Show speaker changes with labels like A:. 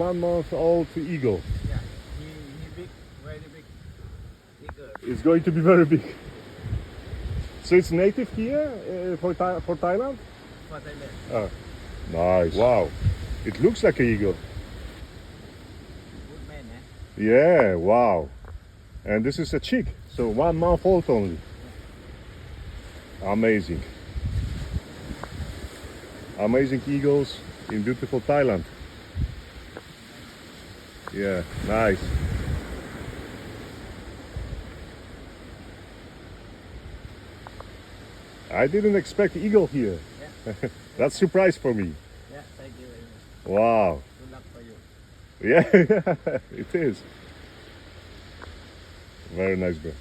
A: 1 month old eagle.
B: Yeah, he big, very big, bigger.
A: It's going to be very big. So it's native here for Thailand?
B: For Thailand.
A: Oh, nice. Wow. It looks like an eagle.
B: Good man, eh?
A: Yeah, wow. And this is a chick, so 1 month old only. Amazing. Amazing eagles in beautiful Thailand. Yeah, nice. I didn't expect eagle here.
B: Yeah,
A: That's a surprise for me.
B: yeah, thank you very much.
A: Wow.
B: Good luck for you.
A: Yeah, it is. Very nice, bro.